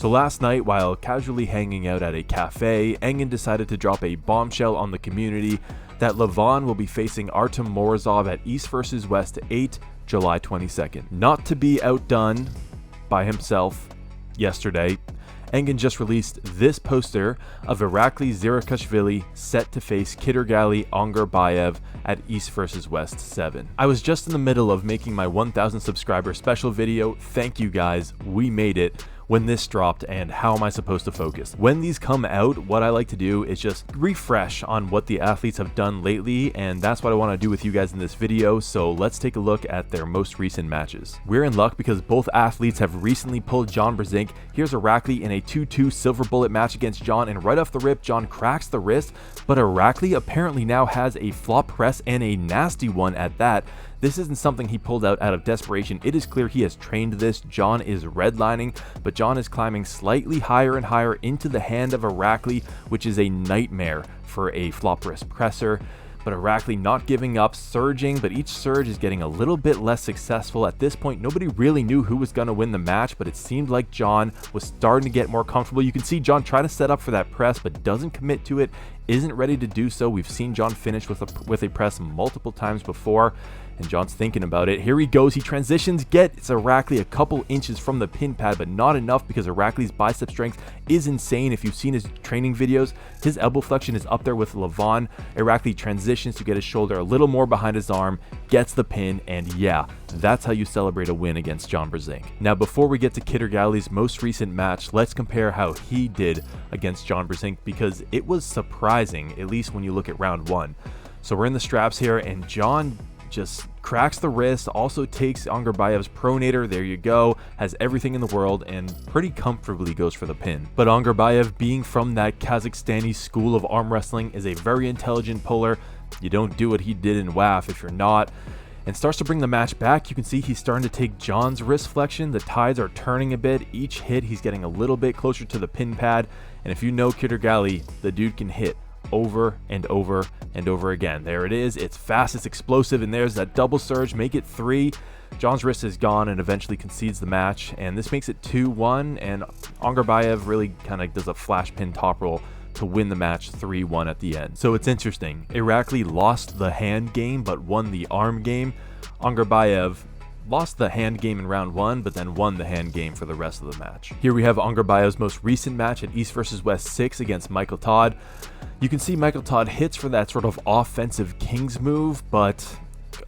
So last night, while casually hanging out at a cafe, Engin decided to drop a bombshell on the community that Levon will be facing Artem Morozov at East vs West 8, July 22nd. Not to be outdone by himself yesterday, Engin just released this poster of Irakli Zirakashvili set to face Kydirgali Ongarbayev at East vs West 7. I was just in the middle of making my 1,000 subscriber special video. Thank you guys, we made it. When this dropped, and how am I supposed to focus? When these come out, what I like to do is just refresh on what the athletes have done lately, and that's what I want to do with you guys in this video. So let's take a look at their most recent matches. We're in luck because both athletes have recently pulled John Brzenk. Here's Irakli in a 2-2 silver bullet match against John, and right off the rip, John cracks the wrist, but Irakli apparently now has a flop press and a nasty one at that. This isn't something he pulled out of desperation. It is clear he has trained this. John is redlining, but John is climbing slightly higher and higher into the hand of Irakli, which is a nightmare for a flop wrist presser. But Irakli not giving up, surging, but each surge is getting a little bit less successful. At this point, nobody really knew who was going to win the match, but it seemed like John was starting to get more comfortable. You can see John try to set up for that press, but doesn't commit to it, isn't ready to do so. We've seen John finish with a press multiple times before, and John's thinking about it. Here he goes, he transitions, gets Irakli a couple inches from the pin pad, but not enough because Irakli's bicep strength is insane. If you've seen his training videos, his elbow flexion is up there with Levon. Irakli transitions to get his shoulder a little more behind his arm, gets the pin, and yeah, that's how you celebrate a win against John Brzenk. Now, before we get to Kydirgali's most recent match, let's compare how he did against John Brzenk, because it was surprising, at least when you look at round one. So we're in the straps here, and John just cracks the wrist, also takes Ongarbayev's pronator, there you go, has everything in the world, and pretty comfortably goes for the pin. But Ongarbayev, being from that Kazakhstani school of arm wrestling, is a very intelligent puller. You don't do what he did in WAF if you're not, and starts to bring the match back. You can see he's starting to take John's wrist flexion. The tides are turning a bit. Each hit, he's getting a little bit closer to the pin pad, and if you know Kydirgali, the dude can hit over and over and over again. There it is, it's fast, it's explosive, and there's that double surge, make it 3. John's wrist is gone and eventually concedes the match, and this makes it 2-1, and Ongarbayev really kind of does a flash pin top roll to win the match 3-1 at the end. So it's interesting, Irakli lost the hand game but won the arm game. Ongarbayev lost the hand game in round 1, but then won the hand game for the rest of the match. Here we have Ongarbayev's most recent match at East vs West 6 against Michael Todd. You can see Michael Todd hits for that sort of offensive King's move, but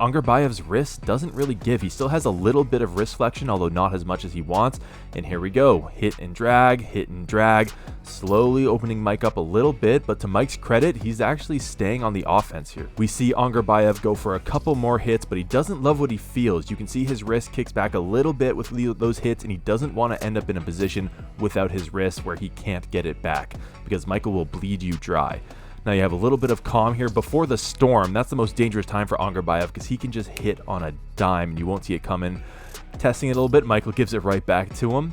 Ongarbayev's wrist doesn't really give. He still has a little bit of wrist flexion, although not as much as he wants. And here we go, hit and drag, slowly opening Mike up a little bit, but to Mike's credit, he's actually staying on the offense here. We see Ongarbayev go for a couple more hits, but he doesn't love what he feels. You can see his wrist kicks back a little bit with those hits, and he doesn't want to end up in a position without his wrist where he can't get it back, because Michael will bleed you dry. Now you have a little bit of calm here before the storm. That's the most dangerous time for Ongarbayev because he can just hit on a dime and you won't see it coming. Testing it a little bit, Michael gives it right back to him.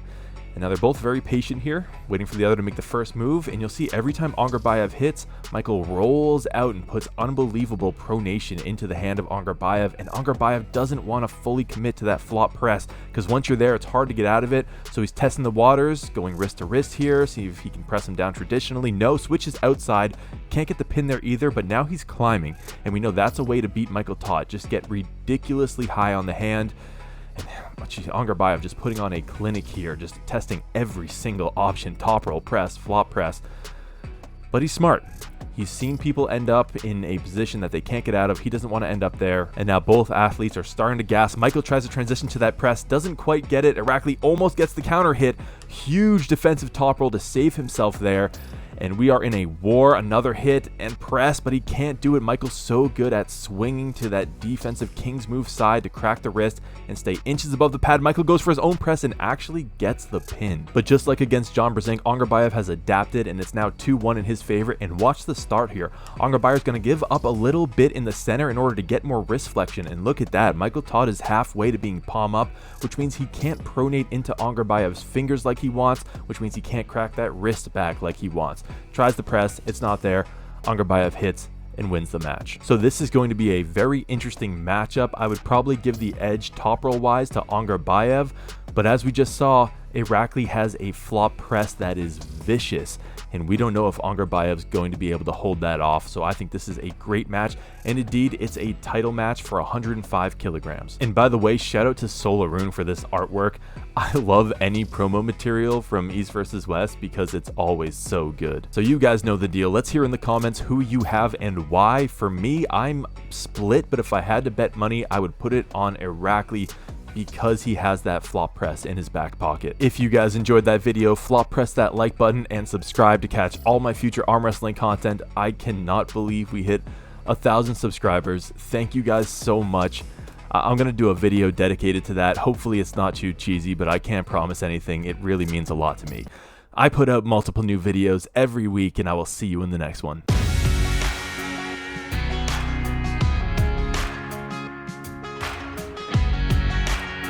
And now they're both very patient here, waiting for the other to make the first move, and you'll see every time Ongarbayev hits, Michael rolls out and puts unbelievable pronation into the hand of Ongarbayev, and Ongarbayev doesn't want to fully commit to that flop press, because once you're there, it's hard to get out of it. So he's testing the waters, going wrist to wrist here, see if he can press him down traditionally. No, switches outside, can't get the pin there either, but now he's climbing, and we know that's a way to beat Michael Todd. Just get ridiculously high on the hand. Ongarbayev just putting on a clinic here, just testing every single option, top roll, press, flop press. But he's smart. He's seen people end up in a position that they can't get out of. He doesn't want to end up there. And now both athletes are starting to gas. Michael tries to transition to that press, doesn't quite get it. Irakli almost gets the counter hit. Huge defensive top roll to save himself there. And we are in a war, another hit and press, but he can't do it. Michael's so good at swinging to that defensive King's move side to crack the wrist and stay inches above the pad. Michael goes for his own press and actually gets the pin. But just like against John Brzenk, Ongarbayev has adapted and it's now 2-1 in his favor. And watch the start here. Ongarbayev's going to give up a little bit in the center in order to get more wrist flexion. And look at that. Michael Todd is halfway to being palm up, which means he can't pronate into Ongarbayev's fingers like he wants, which means he can't crack that wrist back like he wants. Tries the press, it's not there. Ongarbayev hits and wins the match. So this is going to be a very interesting matchup. I would probably give the edge top roll wise to Ongarbayev, but as we just saw, Irakli has a flop press that is vicious, and we don't know if Angarbayev's going to be able to hold that off, so I think this is a great match, and indeed, it's a title match for 105 kilograms. And by the way, shout out to Solaroon for this artwork. I love any promo material from East vs West because it's always so good. So you guys know the deal. Let's hear in the comments who you have and why. For me, I'm split, but if I had to bet money, I would put it on Irakli because he has that flop press in his back pocket. If you guys enjoyed that video, flop press that like button and subscribe to catch all my future arm wrestling content. I cannot believe we hit 1,000 subscribers. Thank you guys so much. I'm going to do a video dedicated to that. Hopefully it's not too cheesy, but I can't promise anything. It really means a lot to me. I put out multiple new videos every week, and I will see you in the next one.